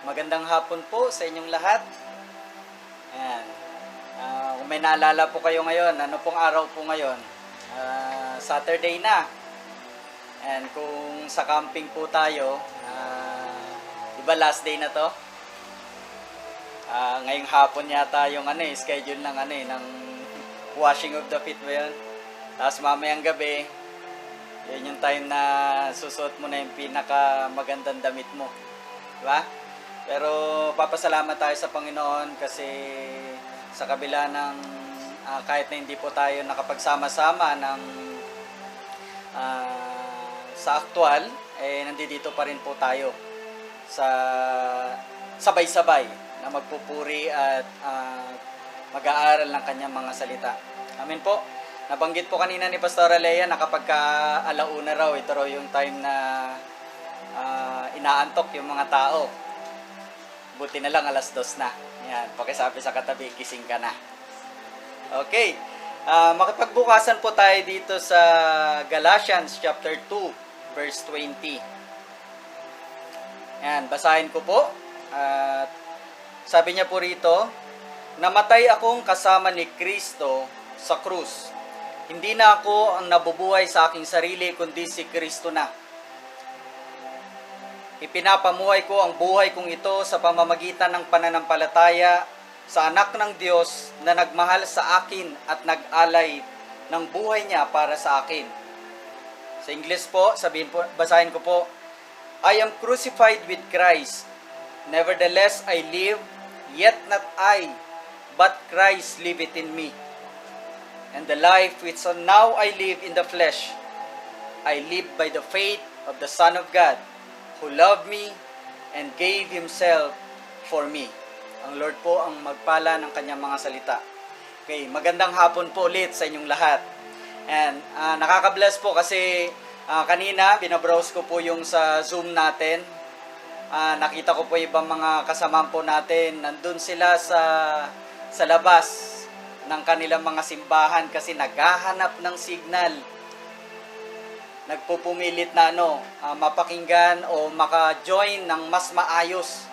Magandang hapon po sa inyong lahat. Ayan. Kung may naalala po kayo ngayon, ano pong araw po ngayon? Saturday na. And kung sa camping po tayo, diba last day na to? Ngayong hapon yata yung schedule ng washing of the feet ba yun? Tapos mamayang gabi, yun yung time na susuot mo na yung pinaka magandang damit mo. Diba? Pero papasalamat tayo sa Panginoon kasi sa kabila ng kahit na hindi po tayo nakapagsama-sama sa aktual, nandito pa rin po tayo sa sabay-sabay na magpupuri at mag-aaral ng kanyang mga salita. Amen po. Nabanggit po kanina ni Pastora Lea na kapag alauna raw, ito raw yung time na inaantok yung mga tao. Buti na lang 2:00 na. Yan, pakisabi sa katabi, gising ka na. Okay. Makipagbukasan po tayo dito sa Galatians chapter 2, verse 20. Yan, basahin ko po. Sabi niya po rito, namatay akong kasama ni Kristo sa krus. Hindi na ako ang nabubuhay sa aking sarili, kundi si Kristo na. Ipinapamuhay ko ang buhay kong ito sa pamamagitan ng pananampalataya sa anak ng Diyos na nagmahal sa akin at nag-alay ng buhay niya para sa akin. Sa English po, basahin ko po, I am crucified with Christ. Nevertheless I live, yet not I, but Christ liveth in me. And the life which now I live in the flesh, I live by the faith of the Son of God, who loved me and gave Himself for me. Ang Lord po ang magpala ng kanyang mga salita. Okay, magandang hapon po ulit sa inyong lahat. And nakaka-bless po kasi kanina binabrowse ko po yung sa Zoom natin. Nakita ko po ibang mga kasama po natin. Nandun sila sa labas ng kanilang mga simbahan kasi naghahanap ng signal. Nagpupumilit na mapakinggan o maka-join ng mas maayos.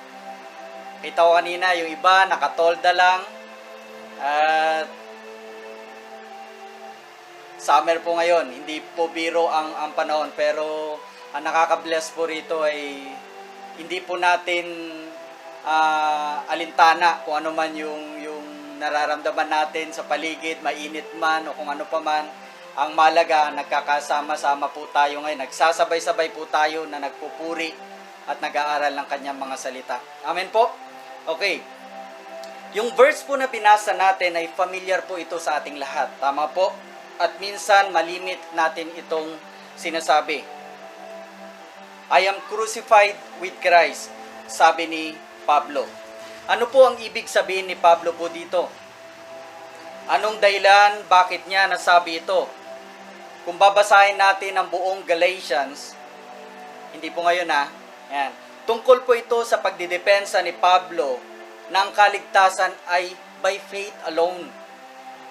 Kita ko kanina yung iba nakatolda lang at summer po ngayon, hindi po biro ang panahon, pero ang nakaka-bless po rito ay hindi po natin alintana kung ano man yung nararamdaman natin sa paligid, mainit man o kung ano pa man. Ang malaga, nagkakasama-sama po tayo ngayon. Nagsasabay-sabay po tayo na nagpupuri at nag-aaral ng kanyang mga salita. Amen po? Okay. Yung verse po na binasa natin ay familiar po ito sa ating lahat. Tama po? At minsan malimit natin itong sinasabi. I am crucified with Christ, sabi ni Pablo. Ano po ang ibig sabihin ni Pablo po dito? Anong dahilan, bakit niya nasabi ito? Kung babasahin natin ang buong Galatians, hindi po ngayon yan. Tungkol po ito sa pagdidepensa ni Pablo na ang kaligtasan ay by faith alone.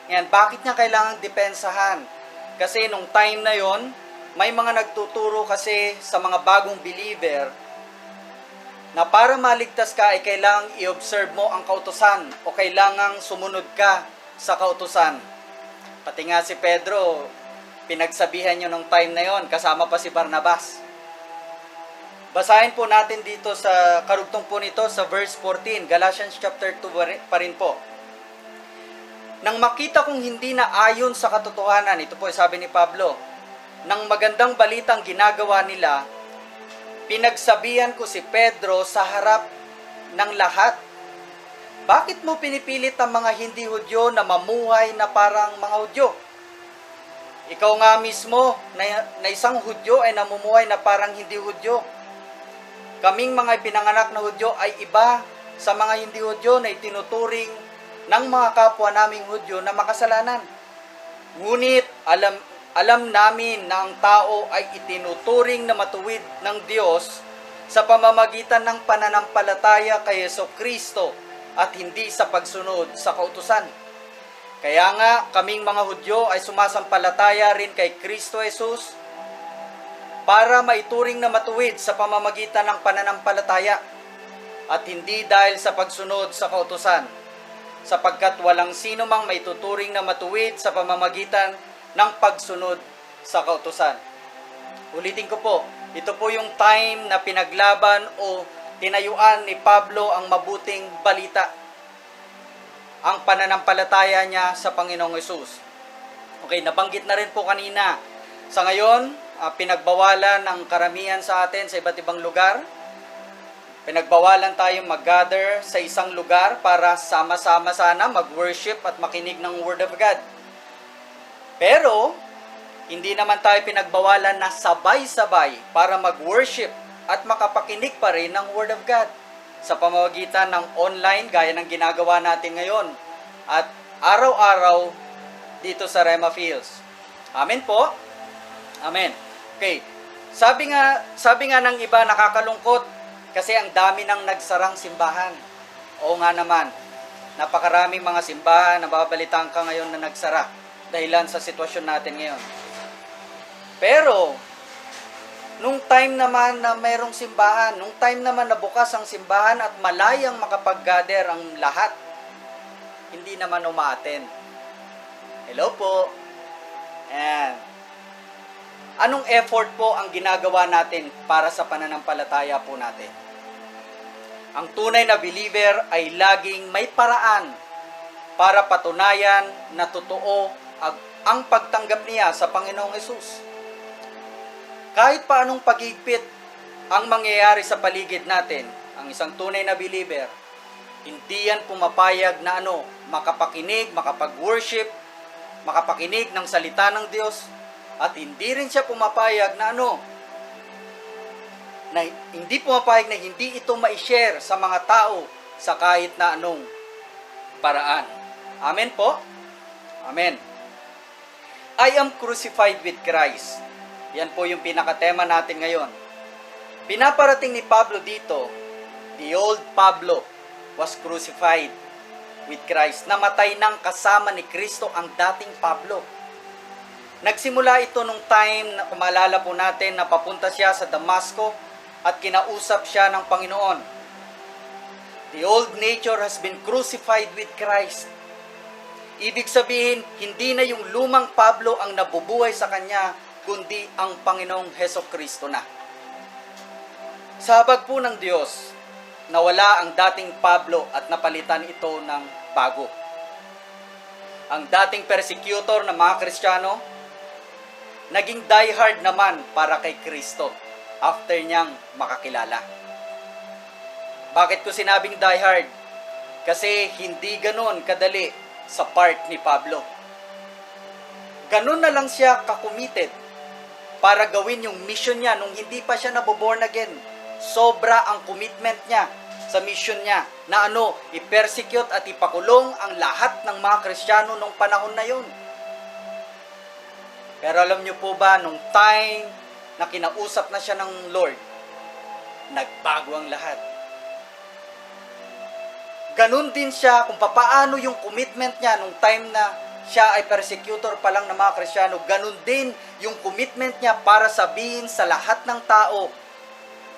Yan, bakit niya kailangang depensahan? Kasi nung time na yon, may mga nagtuturo kasi sa mga bagong believer na para maligtas ka ay kailangang i-observe mo ang kautusan o kailangang sumunod ka sa kautusan. Pati nga si Pedro, pinagsabihan nyo ng time na yon, kasama pa si Barnabas. Basahin po natin dito sa karugtong po nito sa verse 14, Galatians chapter 2 pa rin po. Nang makita kong hindi na ayon sa katotohanan, ito po sabi ni Pablo, nang magandang balitang ginagawa nila, pinagsabihan ko si Pedro sa harap ng lahat. Bakit mo pinipilit ang mga hindi Hudyo na mamuhay na parang mga Hudyo? Ikaw nga mismo na isang Hudyo ay namumuhay na parang hindi Hudyo. Kaming mga pinanganak na Hudyo ay iba sa mga hindi Hudyo na itinuturing ng mga kapwa naming Hudyo na makasalanan. Ngunit alam namin na ang tao ay itinuturing na matuwid ng Diyos sa pamamagitan ng pananampalataya kay Jesucristo at hindi sa pagsunod sa kautusan. Kaya nga, kaming mga Hudyo ay sumasampalataya rin kay Kristo Jesus para maituring na matuwid sa pamamagitan ng pananampalataya. at hindi dahil sa pagsunod sa kautusan, sapagkat walang sino mang may tuturing na matuwid sa pamamagitan ng pagsunod sa kautusan. Ulitin ko po, ito po yung time na pinaglaban o tinayuan ni Pablo ang mabuting balita, ang pananampalataya niya sa Panginoong Hesus. Okay, nabanggit na rin po kanina. Sa ngayon, pinagbawalan ng karamihan sa atin sa iba't ibang lugar. Pinagbawalan tayong mag-gather sa isang lugar para sama-sama sana mag-worship at makinig ng Word of God. Pero, hindi naman tayo pinagbawalan na sabay-sabay para mag-worship at makapakinig pa rin ng Word of God sa pamamagitan ng online gaya ng ginagawa natin ngayon at araw-araw dito sa Rema Fields. Amen po? Amen. Okay. Sabi nga ng iba, nakakalungkot kasi ang dami ng nagsarang simbahan. Oo nga naman, napakaraming mga simbahan na babalitaan ka ngayon na nagsara dahilan sa sitwasyon natin ngayon. Pero, nung time naman na mayroong simbahan, nung time naman na bukas ang simbahan at malayang makapag-gather ang lahat, hindi naman umaattend. Hello po. Ayan. Anong effort po ang ginagawa natin para sa pananampalataya po natin? Ang tunay na believer ay laging may paraan para patunayan na totoo ang pagtanggap niya sa Panginoong Hesus. Kahit paanong pagigpit ang mangyayari sa paligid natin, ang isang tunay na believer, hindi yan pumapayag na makapakinig, makapag-worship, makapakinig ng salita ng Diyos, at hindi rin siya pumapayag na hindi pumapayag na hindi ito ma-share sa mga tao sa kahit na anong paraan. Amen po? Amen. I am crucified with Christ. Yan po yung pinakatema natin ngayon. Pinaparating ni Pablo dito, the old Pablo was crucified with Christ. Namatay nang kasama ni Kristo ang dating Pablo. Nagsimula ito nung time na kumalala po natin na papunta siya sa Damasco at kinausap siya ng Panginoon. The old nature has been crucified with Christ. Ibig sabihin, hindi na yung lumang Pablo ang nabubuhay sa kanya, kundi ang Panginoong Hesukristo na. Sa habag po ng Diyos, nawala ang dating Pablo at napalitan ito ng bago. Ang dating persecutor ng mga Kristiyano, naging diehard naman para kay Kristo after niyang makakilala. Bakit ko sinabing diehard? Kasi hindi ganon kadali sa part ni Pablo. Ganon na lang siya kakommitted para gawin yung mission niya nung hindi pa siya naboborn again. Sobra ang commitment niya sa mission niya na i-persecute at ipakulong ang lahat ng mga Kristiyano nung panahon na yun. Pero alam niyo po ba, nung time na kinausap na siya ng Lord, nagbago ang lahat. Ganun din siya kung papaano yung commitment niya nung time na siya ay persecutor pa lang ng mga Kristiyano. Ganun din yung commitment niya para sabihin sa lahat ng tao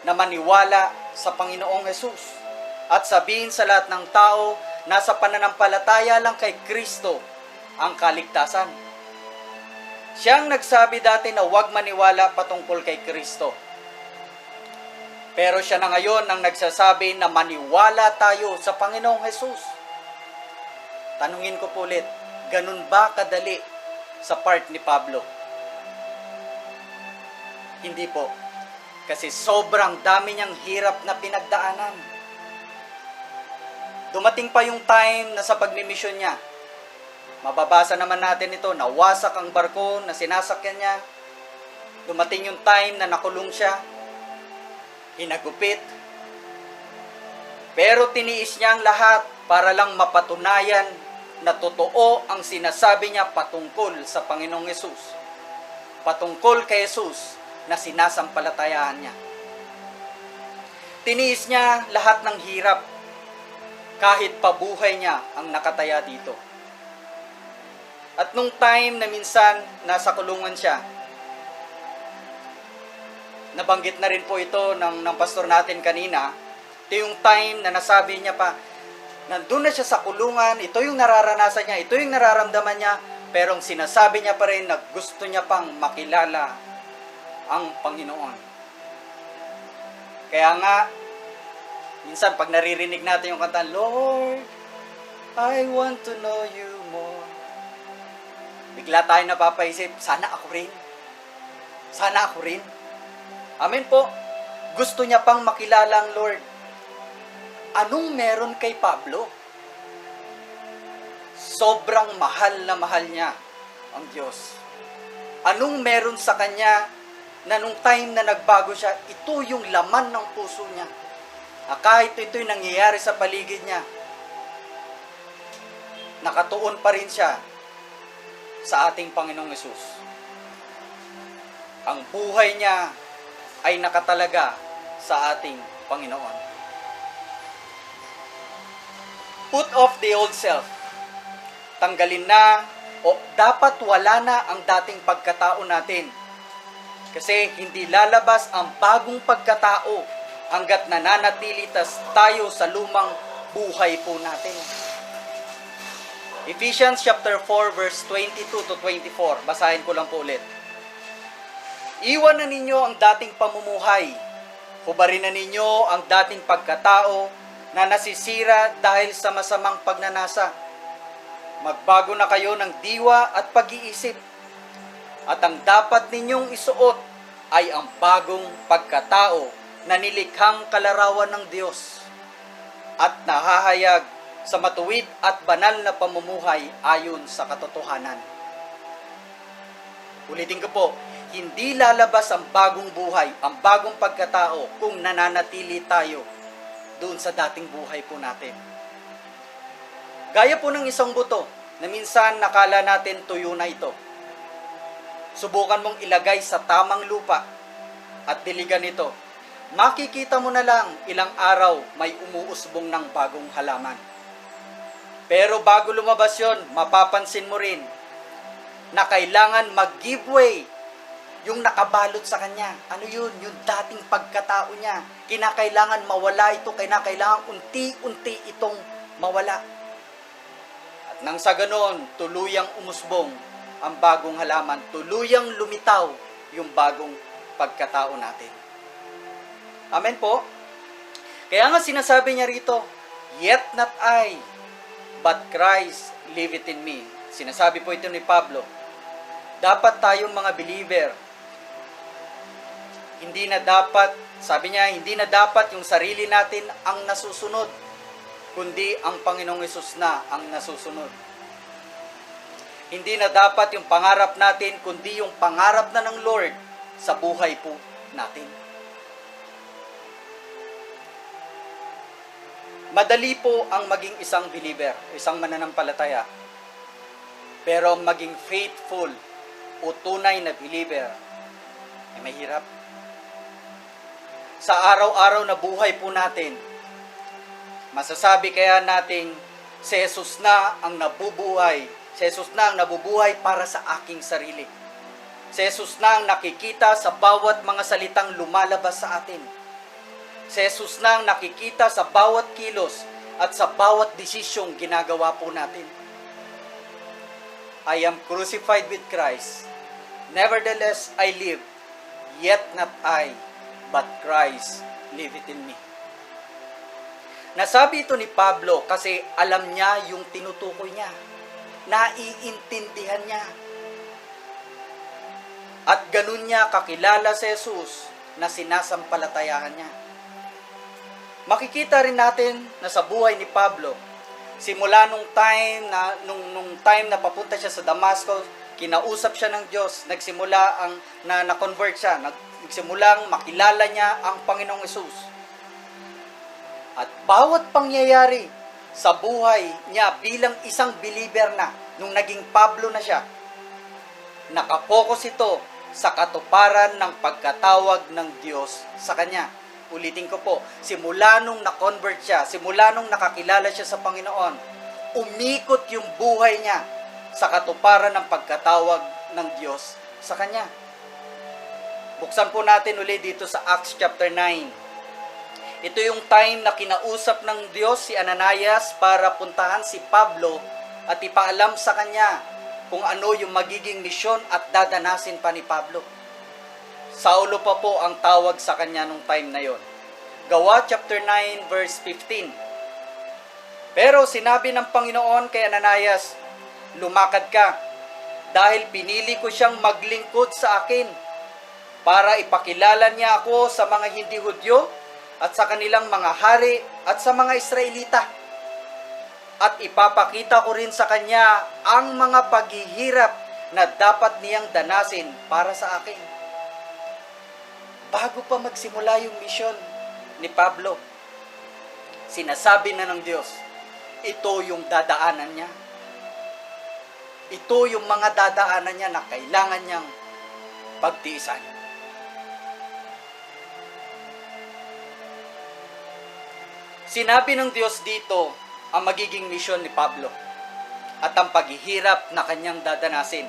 na maniwala sa Panginoong Hesus. At sabihin sa lahat ng tao na sa pananampalataya lang kay Kristo ang kaligtasan. Siyang nagsabi dati na huwag maniwala patungkol kay Kristo. Pero siya na ngayon ang nagsasabi na maniwala tayo sa Panginoong Hesus. Tanungin ko po ulit, ganun ba kadali sa part ni Pablo? Hindi po. Kasi sobrang dami niyang hirap na pinagdaanan. Dumating pa yung time na sa pagmimisyon niya, mababasa naman natin ito, nawasak ang barko na sinasakyan niya. Dumating yung time na nakulong siya, hinagupit. Pero tiniis niya ang lahat para lang mapatunayan na totoo ang sinasabi niya patungkol sa Panginoong Hesus. Patungkol kay Hesus na sinasampalatayaan niya. Tiniis niya lahat ng hirap kahit pabuhay niya ang nakataya dito. At nung time na minsan nasa kulungan siya, nabanggit na rin po ito ng pastor natin kanina, Ito yung time na nasabi niya pa, nandun na siya sa kulungan, ito yung nararanasan niya, ito yung nararamdaman niya, pero ang sinasabi niya pa rin na gusto niya pang makilala ang Panginoon. Kaya nga, minsan pag naririnig natin yung kanta, Lord, I want to know you more. Bigla tayo napapaisip, sana ako rin. Sana ako rin. Amen po. Gusto niya pang makilala ang Lord. Anong meron kay Pablo? Sobrang mahal na mahal niya ang Diyos. Anong meron sa kanya na nung time na nagbago siya, ito yung laman ng puso niya. Kahit ito'y nangyayari sa paligid niya, nakatuon pa rin siya sa ating Panginoong Hesus. Ang buhay niya ay nakatalaga sa ating Panginoon. Put off the old self. Tanggalin na o dapat wala na ang dating pagkatao natin. Kasi hindi lalabas ang bagong pagkatao hanggat nananatili tayo sa lumang buhay po natin. Ephesians chapter 4 verse 22 to 24. Basahin ko lang po ulit. Iwan na ninyo ang dating pamumuhay. Hubarin na ninyo ang dating pagkatao na nasisira dahil sa masamang pagnanasa. Magbago na kayo ng diwa at pag-iisip. At ang dapat ninyong isuot ay ang bagong pagkatao na nilikhang kalarawan ng Diyos at nahahayag sa matuwid at banal na pamumuhay ayon sa katotohanan. Ulitin ko po, hindi lalabas ang bagong buhay, ang bagong pagkatao kung nananatili tayo doon sa dating buhay po natin. Gaya po ng isang buto na minsan nakala natin tuyo na ito. Subukan mong ilagay sa tamang lupa at diligan ito. Makikita mo na lang ilang araw may umuusbong ng bagong halaman. Pero bago lumabas yon, mapapansin mo rin na kailangan mag-give way yung nakabalot sa kanya. Ano yun? Yung dating pagkatao niya. Kinakailangan mawala ito, kinakailangan unti-unti itong mawala. At nang sa ganon, tuluyang umusbong ang bagong halaman, tuluyang lumitaw yung bagong pagkatao natin. Amen po? Kaya nga sinasabi niya rito, yet not I, but Christ liveth in me. Sinasabi po ito ni Pablo. Dapat tayong mga believer, hindi na dapat, sabi niya, hindi na dapat yung sarili natin ang nasusunod, kundi ang Panginoong Hesus na ang nasusunod. Hindi na dapat yung pangarap natin, kundi yung pangarap na ng Lord sa buhay po natin. Madali po ang maging isang believer, isang mananampalataya. Pero ang maging faithful o tunay na believer ay mahirap. Sa araw-araw na buhay po natin, masasabi kaya nating si Jesus na ang nabubuhay. Si Jesus na ang nabubuhay para sa aking sarili. Si Jesus na ang nakikita sa bawat mga salitang lumalabas sa atin. Si Jesus na ang nakikita sa bawat kilos at sa bawat desisyong ginagawa po natin. I am crucified with Christ. Nevertheless, I live. Yet not I, but Christ liveth in me. Nasabi ito ni Pablo kasi alam niya yung tinutukoy niya. Naiintindihan niya. At ganun niya kakilala si Jesus na sinasampalatayahan niya. Makikita rin natin na sa buhay ni Pablo, simula nung time na papunta siya sa Damascus, kinausap siya ng Diyos, nagsimula na-convert siya, nagsimulang makilala niya ang Panginoong Hesus. At bawat pangyayari sa buhay niya bilang isang believer na, nung naging Pablo na siya, nakapokus ito sa katuparan ng pagkatawag ng Diyos sa kanya. Ulitin ko po, simula nung na-convert siya, simula nung nakakilala siya sa Panginoon, umikot yung buhay niya sa katuparan ng pagkatawag ng Diyos sa kanya. Buksan po natin ulit dito sa Acts chapter 9. Ito yung time na kinausap ng Diyos si Ananias para puntahan si Pablo at ipaalam sa kanya kung ano yung magiging misyon at dadanasin pa ni Pablo. Saulo pa po ang tawag sa kanya nung time na yon. Gawa chapter 9 verse 15. Pero sinabi ng Panginoon kay Ananias, lumakad ka, dahil pinili ko siyang maglingkod sa akin para ipakilala niya ako sa mga hindi Hudyo at sa kanilang mga hari at sa mga Israelita. At ipapakita ko rin sa kanya ang mga paghihirap na dapat niyang danasin para sa akin. Bago pa magsimula yung misyon ni Pablo, sinasabi na ng Diyos, ito yung dadaanan niya. Ito yung mga dadaanan niya na kailangan niyang pagtiisan. Sinabi ng Diyos dito ang magiging misyon ni Pablo at ang paghihirap na kanyang dadanasin.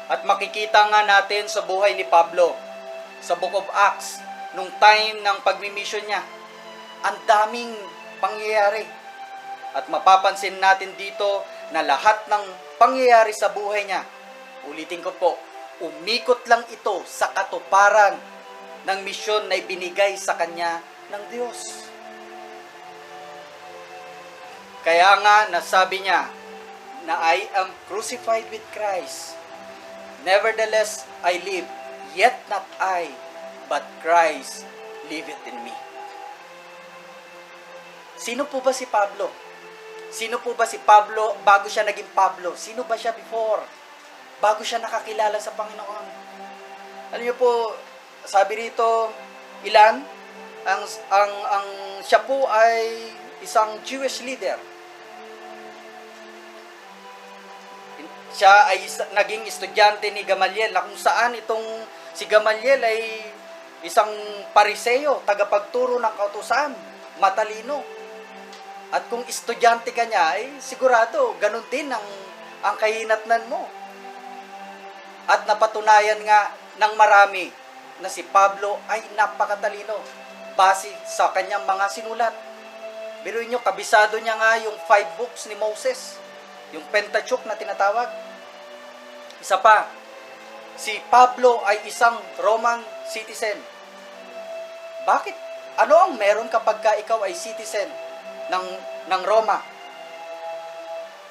At makikita nga natin sa buhay ni Pablo sa Book of Acts, nung time ng pagmimission niya, ang daming pangyayari. At mapapansin natin dito na lahat ng pangyayari sa buhay niya, ulitin ko po, umikot lang ito sa katuparan ng misyon na ibinigay sa kanya ng Diyos. Kaya nga nasabi niya na I am crucified with Christ. Nevertheless, I live, yet not I, but Christ liveth in me. Sino po ba si Pablo? Sino po ba si Pablo bago siya naging Pablo? Sino ba siya before? Bago siya nakakilala sa Panginoon. Alam niyo po, sabi rito, ilan? Ang siya po ay isang Jewish leader. Siya ay naging estudyante ni Gamaliel, na kung saan itong si Gamaliel ay isang pariseo, tagapagturo ng kautusan, matalino. At kung estudyante ka niya, ay sigurado, ganun din ang kahinatnan mo. At napatunayan nga ng marami na si Pablo ay napakatalino base sa kanyang mga sinulat. Biruin nyo, kabisado niya nga yung 5 books ni Moses, yung Pentateuch na tinatawag. Isa pa, si Pablo ay isang Roman citizen. Bakit? Ano ang meron kapag ka ikaw ay citizen ng Roma?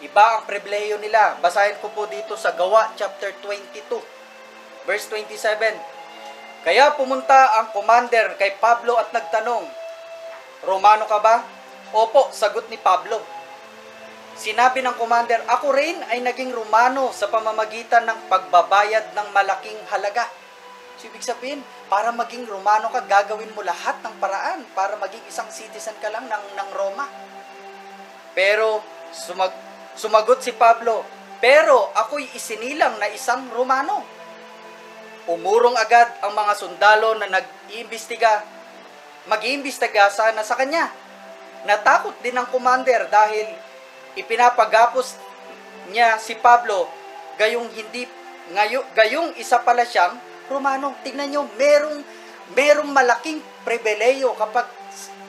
Iba ang pribilehiyo nila. Basahin ko po dito sa Gawa chapter 22, verse 27. Kaya pumunta ang commander kay Pablo at nagtanong, Romano ka ba? Opo, sagot ni Pablo. Sinabi ng commander, ako rin ay naging Romano sa pamamagitan ng pagbabayad ng malaking halaga. So, ibig sabihin, para maging Romano ka, gagawin mo lahat ng paraan para maging isang citizen ka lang ng Roma. Pero, sumagot si Pablo, pero ako'y isinilang na isang Romano. Umurong agad ang mga sundalo na mag-iimbestiga sana sa kanya. Natakot din ang commander dahil ipinapagapos niya si Pablo gayong isa pala siyang Romano. Tingnan nyo, merong malaking pribileyo kapag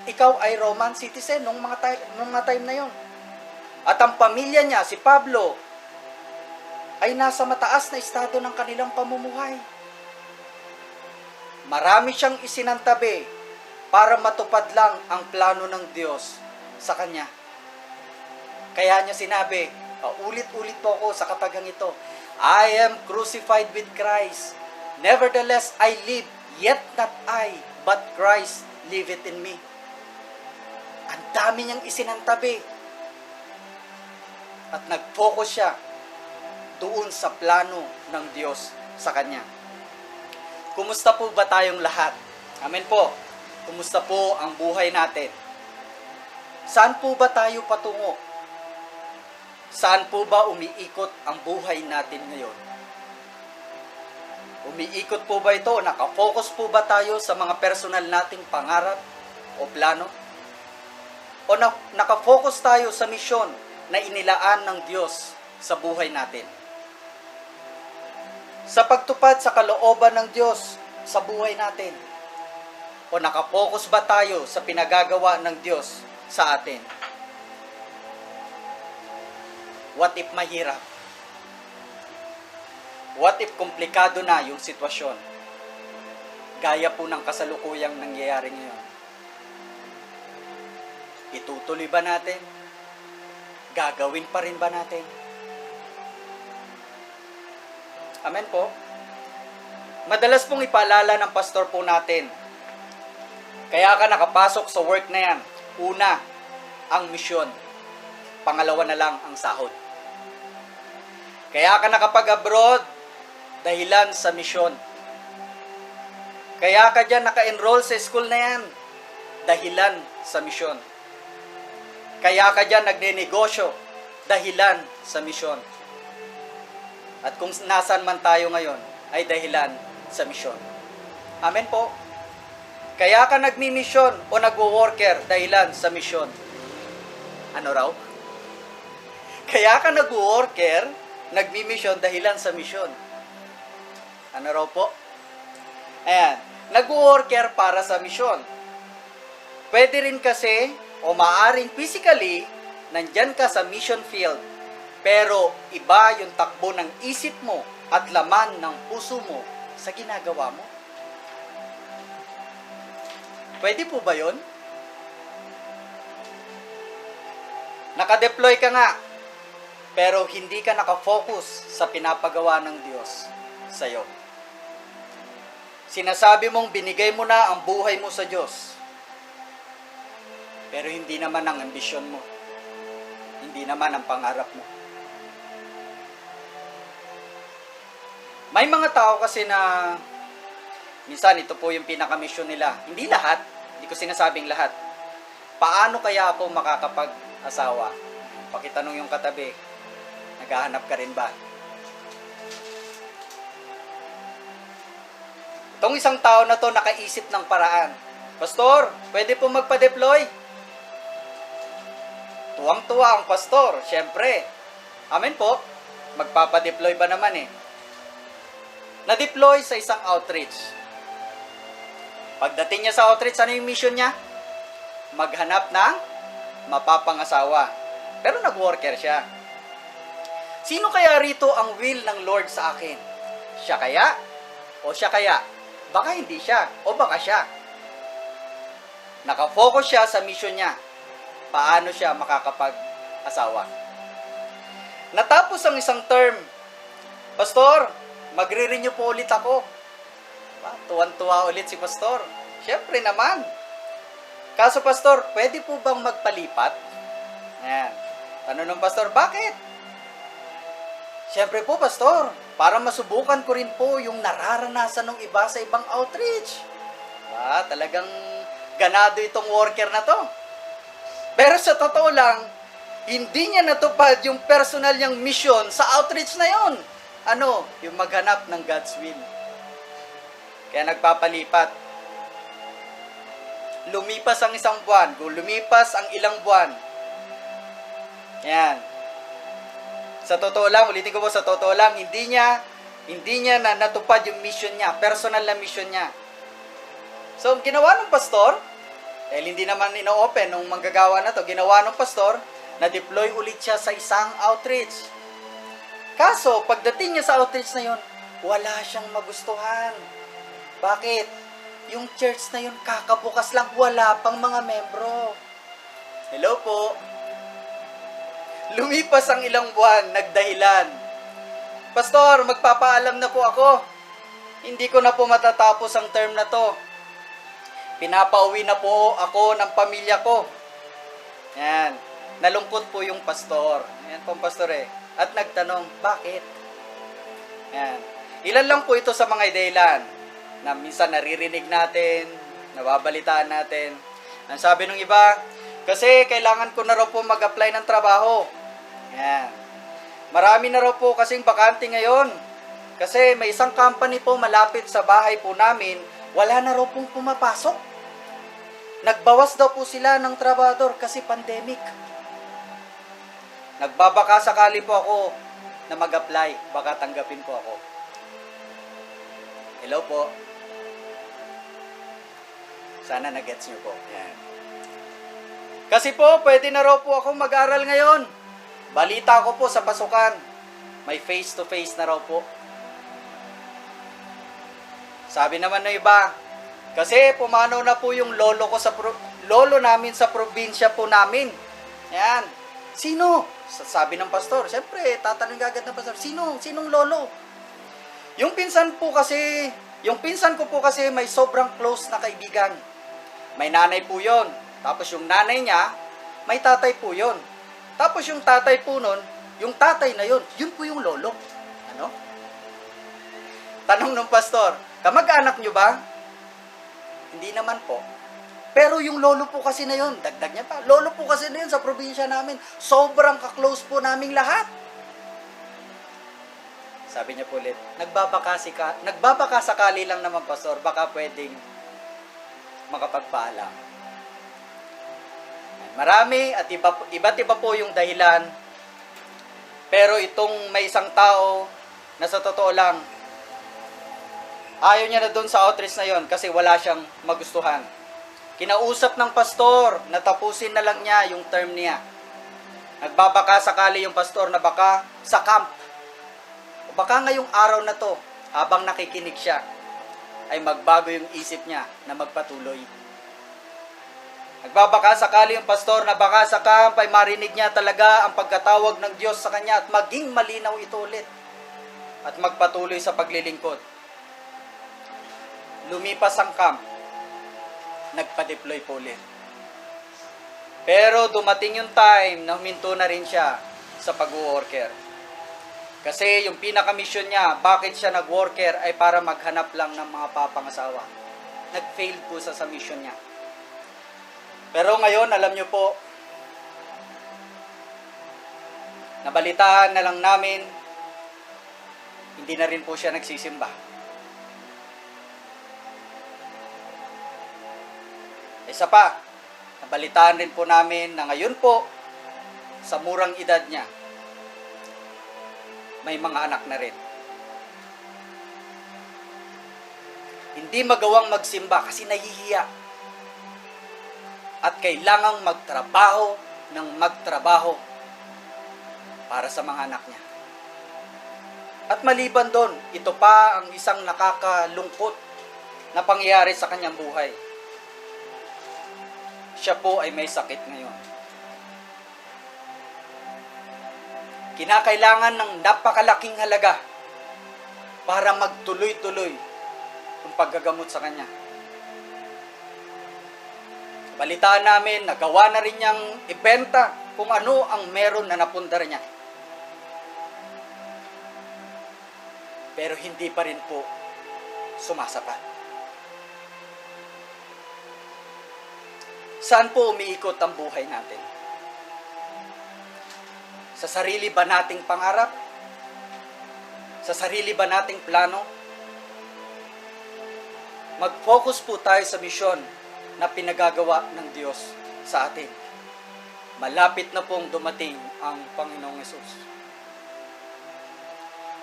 ikaw ay Roman citizen nung mga time na yon. At ang pamilya niya, si Pablo, ay nasa mataas na estado ng kanilang pamumuhay. Marami siyang isinantabi para matupad lang ang plano ng Diyos sa kanya. Kaya niya sinabi, ulit-ulit po ako sa katagang ito, I am crucified with Christ. Nevertheless, I live, yet not I, but Christ liveth in me. Ang dami niyang isinantabi. At nag-focus siya doon sa plano ng Diyos sa kanya. Kumusta po ba tayong lahat? Amen po. Kumusta po ang buhay natin? Saan po ba tayo patungo? Saan po ba umiikot ang buhay natin ngayon? Umiikot po ba ito? Nakafocus po ba tayo sa mga personal nating pangarap o plano? O nakafocus tayo sa misyon na inilaan ng Diyos sa buhay natin? Sa pagtupad sa kalooban ng Diyos sa buhay natin, O nakapokus ba tayo sa pinagagawa ng Diyos sa atin? What if mahirap? What if komplikado na yung sitwasyon? Gaya po ng kasalukuyang nangyayari ngayon. Itutuloy ba natin? Gagawin pa rin ba natin? Amen po. Madalas pong ipaalala ng pastor po natin, kaya ka nakapasok sa work na yan. Una, ang misyon. Pangalawa na lang ang sahod. Kaya ka nakapag-abroad, dahilan sa misyon. Kaya ka dyan naka-enroll sa school na yan, dahilan sa misyon. Kaya ka dyan nagne-negosyo, dahilan sa misyon. At kung nasan man tayo ngayon, ay dahilan sa misyon. Amen po. Kaya ka nagmi-misyon o nagwo-worker dahilan sa misyon. Ano raw? Kaya ka nagwo-worker, nagmi-misyon dahilan sa misyon. Ano raw po? Ayan, nagwo-worker para sa misyon. Pwede rin kasi, o maaring physically, nandyan ka sa mission field, pero iba yung takbo ng isip mo at laman ng puso mo sa ginagawa mo. Pwede po ba yun? Nakadeploy ka nga, pero hindi ka nakafocus sa pinapagawa ng Diyos sa'yo. Sinasabi mong binigay mo na ang buhay mo sa Diyos, pero hindi naman ang ambisyon mo. Hindi naman ang pangarap mo. May mga tao kasi na minsan ito po yung pinaka-mission nila. Hindi lahat. Hindi ko sinasabing lahat. Paano kaya ako makakapag-asawa? Pakitanong yung katabi. Naghahanap ka rin ba? Itong isang tao na to nakaisip ng paraan. Pastor, pwede po magpa-deploy? Tuwang-tuwa ang pastor, syempre. Amen po. Magpapa-deploy ba naman eh? Na-deploy sa isang outreach. Pagdating niya sa outreach, ano yung mission niya? Maghanap ng mapapangasawa. Pero nag-worker siya. Sino kaya rito ang will ng Lord sa akin? Siya kaya? O siya kaya? Baka hindi siya. O baka siya. Nakafocus siya sa mission niya. Paano siya makakapag-asawa? Natapos ang isang term. Pastor, magre-renew po ulit ako. Tuwan-tuwa ulit si pastor. Siyempre naman. Kaso pastor, pwede po bang magpalipat? Ayan. Tanong ng pastor, bakit? Siyempre po pastor, para masubukan ko rin po yung nararanasan ng iba sa ibang outreach. Talagang ganado itong worker na to. Pero sa totoo lang, hindi niya natupad yung personal niyang mission sa outreach na yon. Ano? Yung maghanap ng God's will. Kaya nagpapalipat. Lumipas ang isang buwan. Lumipas ang ilang buwan. Yan. Sa totoo lang, ulitin ko po, sa totoo lang, hindi niya na natupad yung mission niya, personal na mission niya. So, ginawa ng pastor, dahil hindi naman ino-open nung manggagawa na to, ginawa ng pastor, na-deploy ulit siya sa isang outreach. Kaso, pagdating niya sa outreach na yon, wala siyang magustuhan. Bakit? Yung church na yon, kakabukas lang, wala pang mga membro. Hello po. Lumipas ang ilang buwan, nagdahilan. Pastor, magpapaalam na po ako. Hindi ko na po matatapos ang term na to. Pinapauwi na po ako ng pamilya ko. Yan. Nalungkot po yung pastor. Yan po ang pastor eh. At nagtanong, bakit? Yan. Ilan lang po ito sa mga dahilan na minsan naririnig natin, nababalitaan natin. Ang sabi ng iba, kasi kailangan ko na raw po mag-apply ng trabaho. Yan. Marami na raw po kasing bakante ngayon. Kasi may isang company po malapit sa bahay po namin, wala na raw pong pumapasok. Nagbawas daw po sila ng trabador kasi pandemic. Nagbabaka sakali po ako na mag-apply. Baka tanggapin po ako. Hello po. Sana na-gets nyo po. Yan. Kasi po, pwede na raw po ako mag-aral ngayon. Balita ko po sa pasukan. May face-to-face na raw po. Sabi naman ng iba, kasi pumanaw na po yung lolo ko lolo namin sa probinsya po namin. Yan. Sino? Sabi ng pastor. Siyempre, tatanong agad ng pastor, sinong lolo? Yung pinsan ko po kasi may sobrang close na kaibigan. May nanay po yon. Tapos yung nanay niya, may tatay po yon. Tapos yung tatay po nun, yung tatay na yun po yung lolo. Ano? Tanong ng pastor, kamag-anak nyo ba? Hindi naman po. Pero yung lolo po kasi na yun, dagdag niya pa, lolo po kasi na yun sa probinsya namin. Sobrang ka-close po naming lahat. Sabi niya po ulit, nagbabaka sakali lang naman, pastor, baka pwedeng makapagpaalam. Marami at iba't iba po yung dahilan. Pero itong may isang tao na sa totoo lang, ayaw niya na doon sa outreach na yon kasi wala siyang magustuhan. Kinausap ng pastor na tapusin na lang niya yung term niya. Nagbabaka sakali yung pastor na baka sa camp. O baka ngayong araw na to, habang nakikinig siya, ay magbago yung isip niya na magpatuloy. Nagbabaka sakali yung pastor na baka sa camp ay marinig niya talaga ang pagkatawag ng Diyos sa kanya at maging malinaw ito ulit at magpatuloy sa paglilingkod. Lumipas ang camp, nagpa-deploy po ulit. Pero dumating yung time na huminto na rin siya sa pag-worker. Kasi yung pinaka-mission niya, bakit siya nag-worker ay para maghanap lang ng mga papangasawa. Nag-fail po sa mission niya. Pero ngayon, alam nyo po, nabalitaan na lang namin, hindi na rin po siya nagsisimba. Isa pa, nabalitaan rin po namin na ngayon po, sa murang edad niya, may mga anak na rin. Hindi magawang magsimba kasi nahihiya. At kailangang magtrabaho para sa mga anak niya. At maliban doon, ito pa ang isang nakakalungkot na pangyayari sa kanyang buhay. Siya po ay may sakit ngayon. Kinakailangan ng napakalaking halaga para magtuloy-tuloy ang paggagamot sa kanya. Balitaan namin, nagawa na rin niyang ibenta kung ano ang meron na napundar niya. Pero hindi pa rin po sumasapat. Saan po umiikot ang buhay natin? Sa sarili ba nating pangarap? Sa sarili ba nating plano? Mag-focus po tayo sa misyon na pinagagawa ng Diyos sa atin. Malapit na pong dumating ang Panginoong Hesus.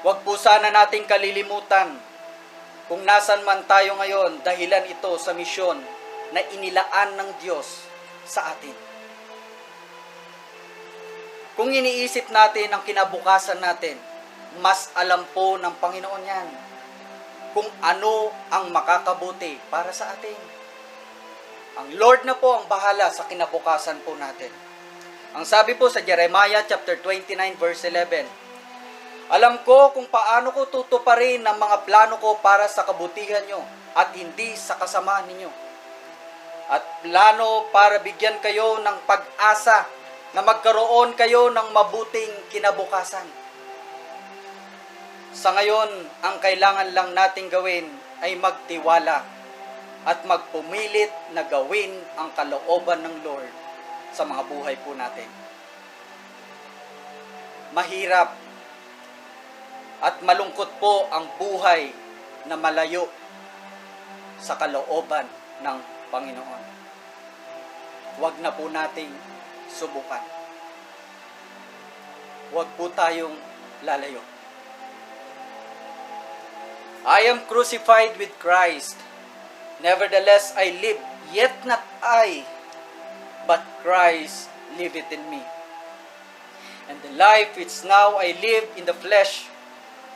Huwag po sana nating kalilimutan kung nasan man tayo ngayon, dahilan ito sa misyon na inilaan ng Diyos sa atin. Kung iniisip natin ang kinabukasan natin, mas alam po ng Panginoon yan kung ano ang makakabuti para sa atin. Ang Lord na po ang bahala sa kinabukasan po natin. Ang sabi po sa Jeremiah chapter 29 verse 11, alam ko kung paano ko tutuparin ang mga plano ko para sa kabutihan nyo at hindi sa kasamaan ninyo. At plano para bigyan kayo ng pag-asa na magkaroon kayo ng mabuting kinabukasan. Sa ngayon, ang kailangan lang nating gawin ay magtiwala at magpumilit na gawin ang kalooban ng Lord sa mga buhay po natin. Mahirap at malungkot po ang buhay na malayo sa kalooban ng Panginoon. Huwag na po nating subukan. Huwag po tayong lalayo. I am crucified with Christ. Nevertheless, I live, Yet not I, but Christ liveth in me. And the life which now I live in the flesh,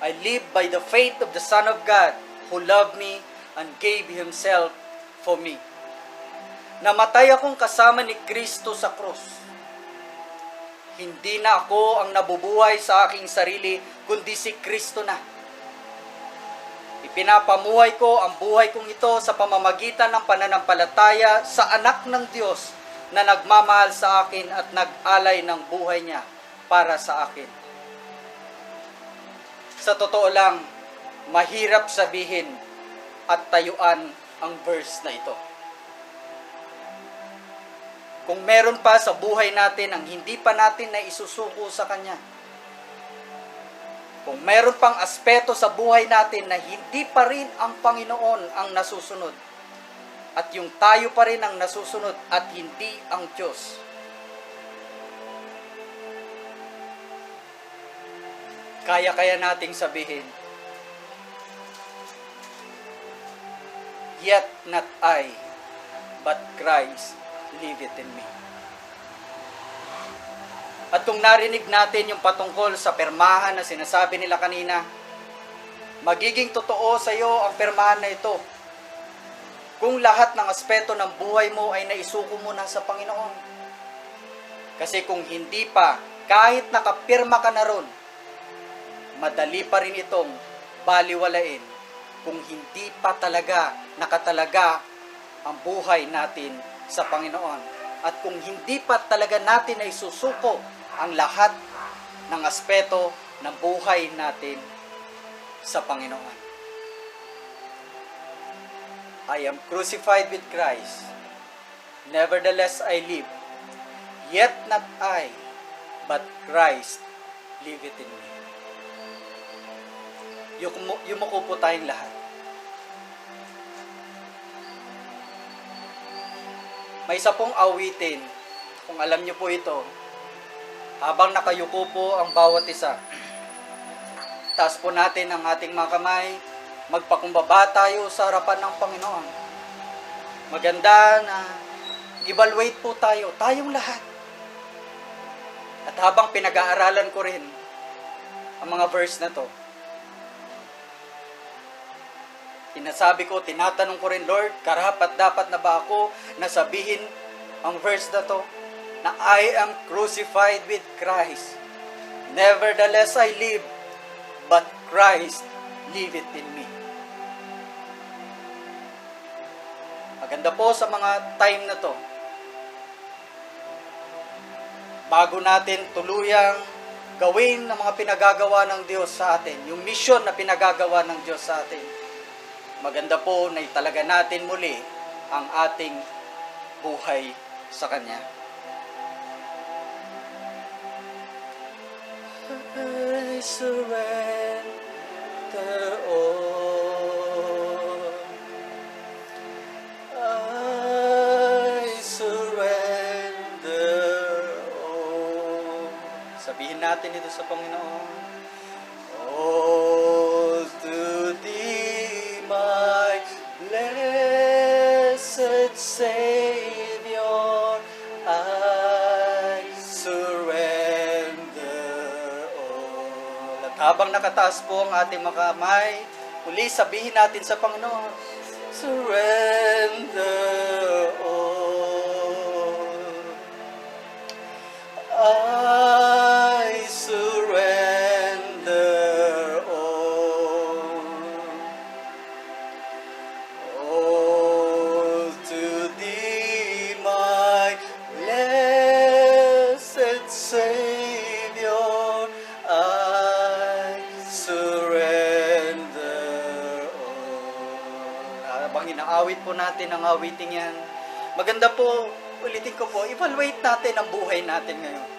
I live by the faith of the Son of God, who loved me and gave Himself for me. Namatay akong kasama ni Kristo sa krus. Hindi na ako ang nabubuhay sa aking sarili, kundi si Kristo na. Ipinapamuhay ko ang buhay kong ito sa pamamagitan ng pananampalataya sa anak ng Diyos na nagmamahal sa akin at nag-alay ng buhay niya para sa akin. Sa totoo lang, mahirap sabihin at tayuan ang verse na ito. Kung meron pa sa buhay natin ang hindi pa natin na isusuko sa Kanya, kung meron pang aspeto sa buhay natin na hindi pa rin ang Panginoon ang nasusunod, at yung tayo pa rin ang nasusunod at hindi ang Diyos, kaya nating sabihin, yet not I, but Christ liveth in me. At kung narinig natin yung patungkol sa permahan na sinasabi nila kanina, magiging totoo sa iyo ang permahan na ito kung lahat ng aspeto ng buhay mo ay naisuko mo na sa Panginoon. Kasi kung hindi pa, kahit nakapirma ka na ron, madali pa rin itong baliwalain kung hindi pa talaga nakatalaga ang buhay natin sa Panginoon. At kung hindi pa talaga natin ay susuko ang lahat ng aspeto ng buhay natin sa Panginoon. I am crucified with Christ. Nevertheless I live. Yet not I, but Christ liveth in me. Yumuko po tayong lahat. May isa pong awitin, kung alam niyo po ito, habang nakayuko po ang bawat isa. Taas po natin ang ating mga kamay, magpakumbaba tayo sa harapan ng Panginoon. Maganda na evaluate po tayo, tayong lahat. At habang pinag-aaralan ko rin ang mga verse na to, tinasabi ko, tinatanong ko rin, Lord, karapat dapat na ba ako na sabihin ang verse na to, na I am crucified with Christ. Nevertheless I live, but Christ liveth in me. Maganda po sa mga time na to, bago natin tuluyang gawin ang mga pinagagawa ng Diyos sa atin, yung mission na pinagagawa ng Diyos sa atin, maganda po na italaga natin muli ang ating buhay sa Kanya. I surrender all. I surrender all. Sabihin natin ito sa Panginoon. All to Thee, my blessed Savior, I surrender all. At habang nakataas po ang ating mga kamay, muli sabihin natin sa Panginoon, surrender all. I surrender all. All to Thee, my blessed Savior, I surrender all. Habang inaawit po natin ang awiting yan, maganda po, ulitin ko po, evaluate natin ang buhay natin ngayon.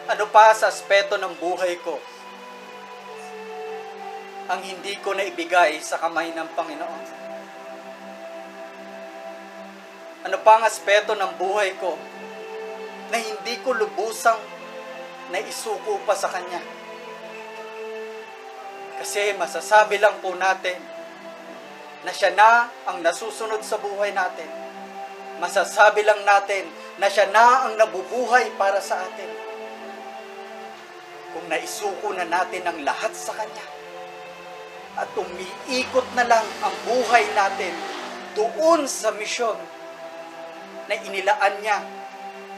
Ano pa sa aspeto ng buhay ko ang hindi ko na ibigay sa kamay ng Panginoon? Ano pa ang aspeto ng buhay ko na hindi ko lubusang naisuko pa sa Kanya? Kasi masasabi lang po natin, na siya na ang nasusunod sa buhay natin. Masasabi lang natin na siya na ang nabubuhay para sa atin. Kung naisuko na natin ang lahat sa Kanya at umiikot na lang ang buhay natin doon sa misyon na inilaan niya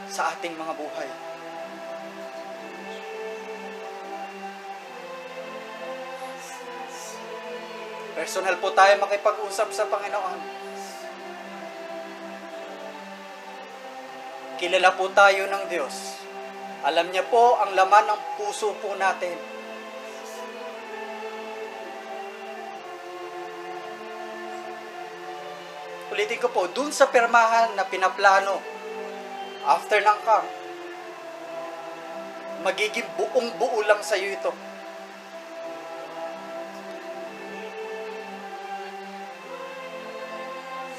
sa ating mga buhay. Personal po tayo makipag-usap sa Panginoon. Kilala po tayo ng Diyos. Alam niya po ang laman ng puso po natin. Ulitin ko po, dun sa pirmahan na pinaplano, after ng camp, magiging buong-buo lang sa iyo ito.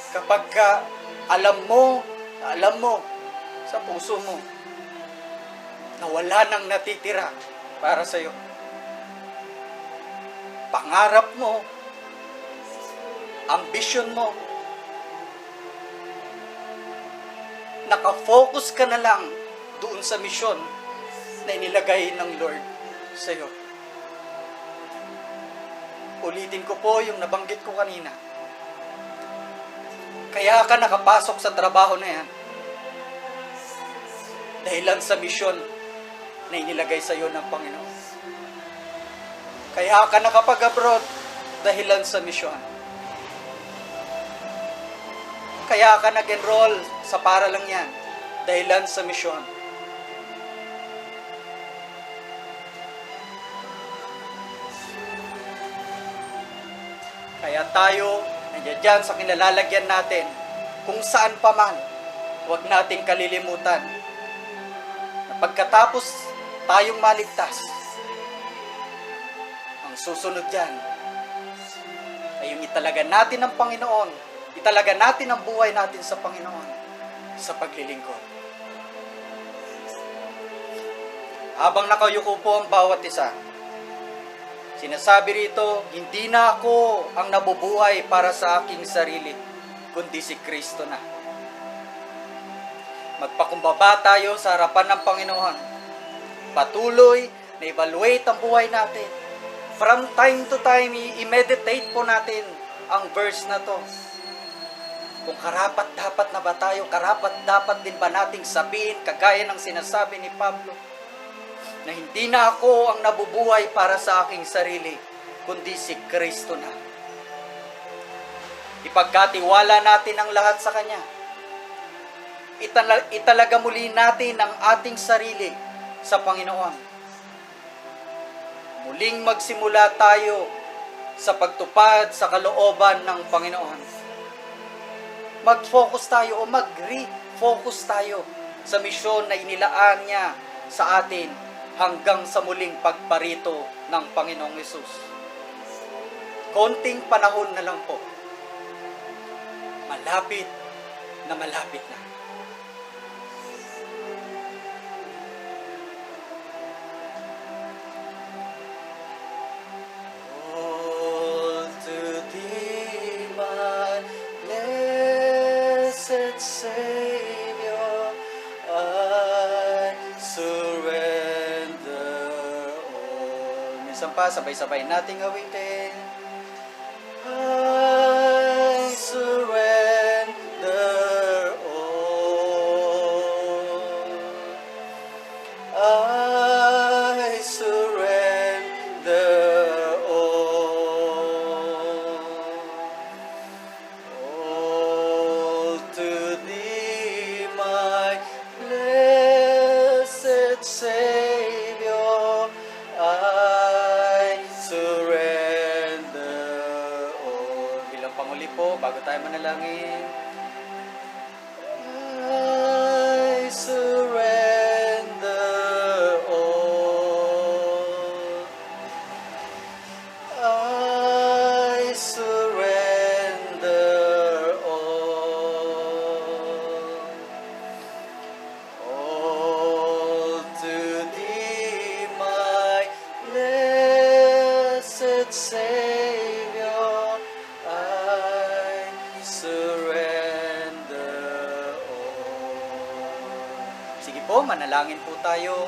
Kapag alam mo sa puso mo na wala nang natitira para sa iyo. Pangarap mo, ambisyon mo, nakafocus ka na lang doon sa misyon na inilagay ng Lord sa iyo. Ulitin ko po yung nabanggit ko kanina. Kaya ka nakapasok sa trabaho na yan dahilan sa misyon na inilagay sa iyo ng Panginoon. Kaya ka nakapag-abroad dahilan sa misyon. Kaya ka nag-enroll sa paralang yan dahilan sa misyon. Kaya tayo, nandiyan dyan sa kinalalagyan natin, kung saan pa man, huwag nating kalilimutan na pagkatapos tayong maligtas, ang susunod dyan ay yung italaga natin ng Panginoon, italaga natin ang buhay natin sa Panginoon sa paglilingkod. Habang nakayuko po ang bawat isa, sinasabi rito, hindi na ako ang nabubuhay para sa aking sarili, kundi si Kristo na. Magpakumbaba tayo sa harapan ng Panginoon. Patuloy na evaluate ang buhay natin. From time to time, i-meditate po natin ang verse na to. Kung karapat-dapat na ba tayo, karapat-dapat din ba nating sabihin, kagaya ng sinasabi ni Pablo, na hindi na ako ang nabubuhay para sa aking sarili, kundi si Kristo na. Ipagkatiwala natin ang lahat sa Kanya. Italaga muli natin ang ating sarili sa Panginoon. Muling magsimula tayo sa pagtupad sa kalooban ng Panginoon. Mag-focus tayo o mag-refocus tayo sa misyon na inilaan niya sa atin hanggang sa muling pagparito ng Panginoong Hesus. Konting panahon na lang po. Malapit na malapit na. All to Thee, my blessed Savior, I surrender all. Minsan pa, sabay-sabay nating awitin. I surrender all. I surrender all. All to Thee, my blessed Savior, I surrender all. Bilang panguli po, bago tayo manalangin. I surrender all. I surrender all. All to Thee, my blessed Savior, I O, manalangin po tayo.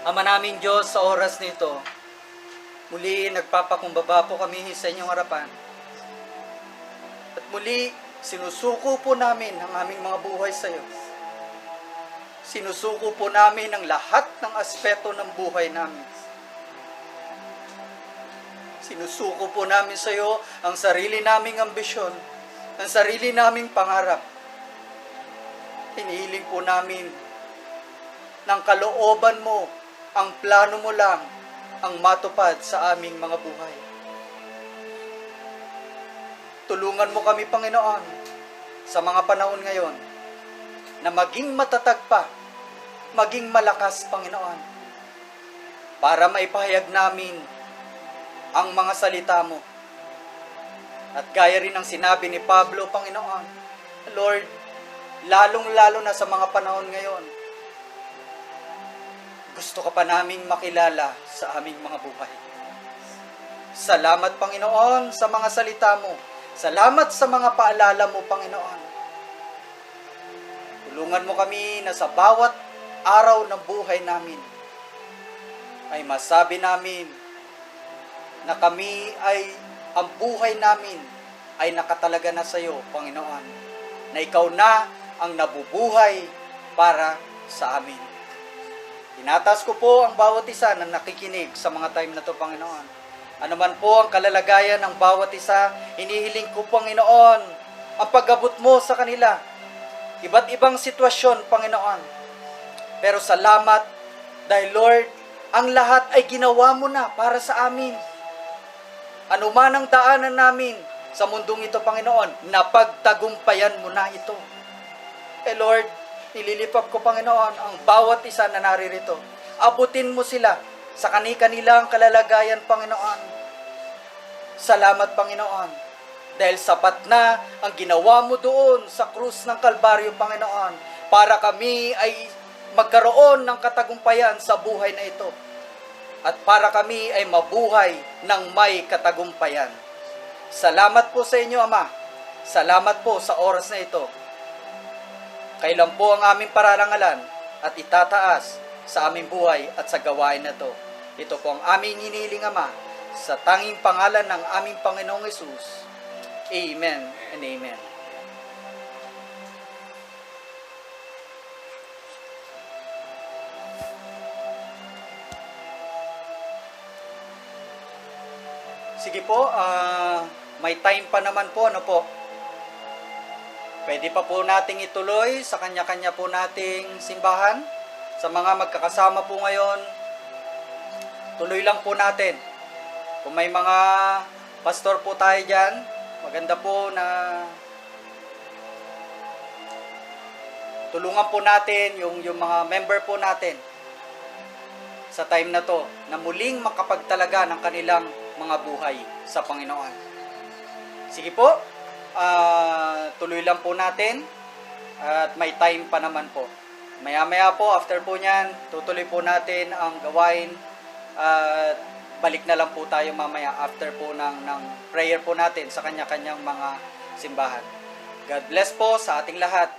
Ama naming Diyos, sa oras nito, muli nagpapakumbaba po kami sa inyong harapan. At muli, sinusuko po namin ang aming mga buhay sa iyo. Sinusuko po namin ang lahat ng aspeto ng buhay namin. Sinusuko po namin sa iyo ang sarili naming ambisyon, ang sarili naming pangarap. Hinihiling po namin ng kalooban mo, ang plano mo lang ang matupad sa aming mga buhay. Tulungan mo kami, Panginoon, sa mga panahon ngayon, na maging matatag pa, maging malakas, Panginoon, para maipahayag namin ang mga salita mo. At gaya rin ng sinabi ni Pablo, Panginoon, Lord, lalong-lalo na sa mga panahon ngayon, gusto ka pa naming makilala sa aming mga buhay. Salamat, Panginoon, sa mga salita mo. Salamat sa mga paalala mo, Panginoon. Tulungan mo kami na sa bawat araw ng buhay namin ay masabi namin na kami ay, ang buhay namin ay nakatalaga na sa iyo, Panginoon. Na ikaw na ang nabubuhay para sa amin. Tinatas ko po ang bawat isa na nakikinig sa mga time na to, Panginoon. Ano man po ang kalalagayan ng bawat isa, hinihiling ko, Panginoon, ang pag-abot mo sa kanila. Iba't ibang sitwasyon, Panginoon. Pero salamat dahil, Lord, ang lahat ay ginawa mo na para sa amin. Ano man ang daanan namin sa mundong ito, Panginoon, napagtagumpayan mo na ito. Lord, nililipap ko, Panginoon, ang bawat isa na naririto. Abutin mo sila sa kani-kanilang kalalagayan, Panginoon. Salamat, Panginoon, dahil sapat na ang ginawa mo doon sa krus ng Kalbaryo, Panginoon, para kami ay magkaroon ng katagumpayan sa buhay na ito. At para kami ay mabuhay ng may katagumpayan. Salamat po sa inyo, Ama. Salamat po sa oras na ito. Kailan po ang aming pararangalan at itataas sa aming buhay at sa gawain na ito. Ito po ang aming hinihiling, Ama, sa tanging pangalan ng aming Panginoong Hesus. Amen and amen. Sige po, may time pa naman po, ano po? Pwede pa po nating ituloy sa kanya-kanya po nating simbahan. Sa mga magkakasama po ngayon, tuloy lang po natin. Kung may mga pastor po tayo dyan, maganda po na tulungan po natin yung mga member po natin sa time na to, na muling makapagtalaga ng kanilang mga buhay sa Panginoon. Sige po, tuloy lang po natin at may time pa naman po. Maya-maya po, after po nyan, tutuloy po natin ang gawain at balik na lang po tayo mamaya after po ng prayer po natin sa kanya-kanyang mga simbahan. God bless po sa ating lahat.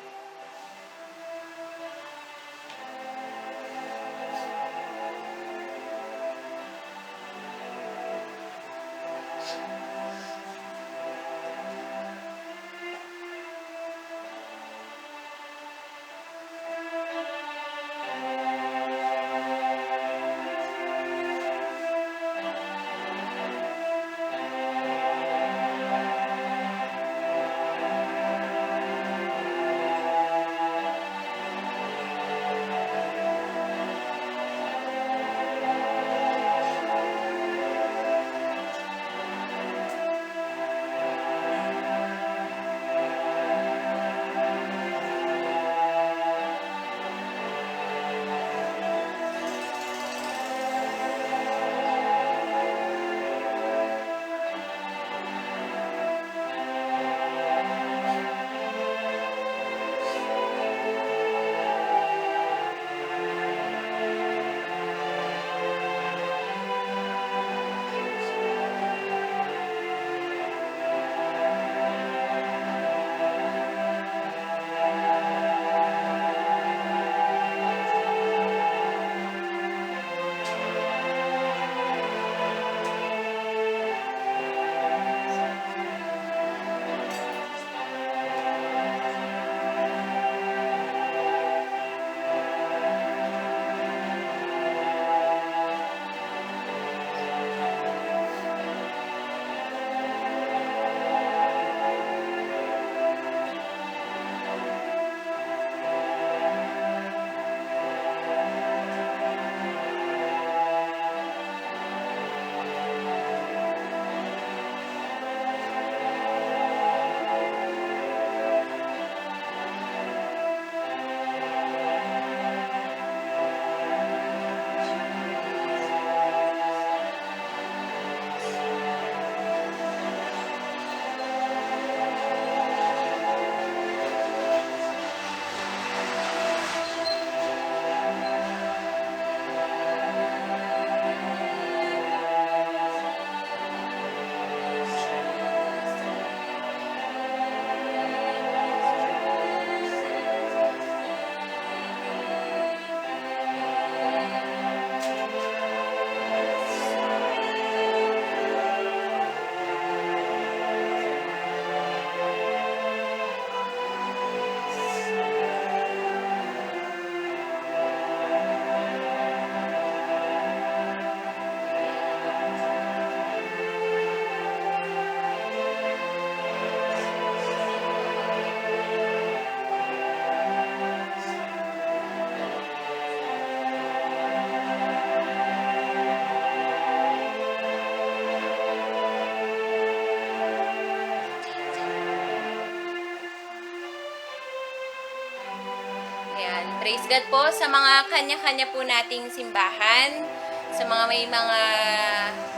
Praise God po sa mga kanya-kanya po nating simbahan, sa mga may mga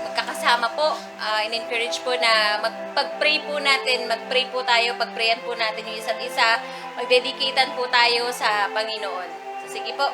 magkakasama po. In-encourage po na magpag-pray po natin, mag-pray po tayo, pag-prayan po natin yung isa't isa, magdedikitan po tayo sa Panginoon. So, sige po.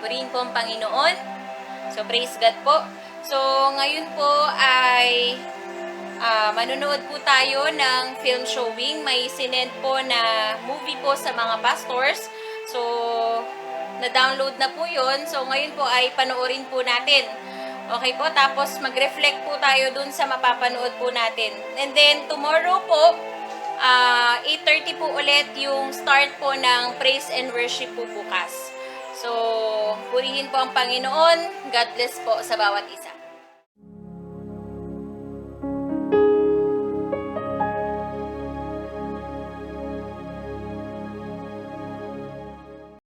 Purihin po ang Panginoon. So, praise God po. So, ngayon po ay manonood po tayo ng film showing. May sinend po na movie po sa mga pastors. So, na-download na po yun. So, ngayon po ay panoorin po natin. Okay po, tapos mag-reflect po tayo dun sa mapapanood po natin. And then, tomorrow po, 8:30 po ulit yung start po ng praise and worship po bukas. So, purihin po ang Panginoon. God bless po sa bawat isa.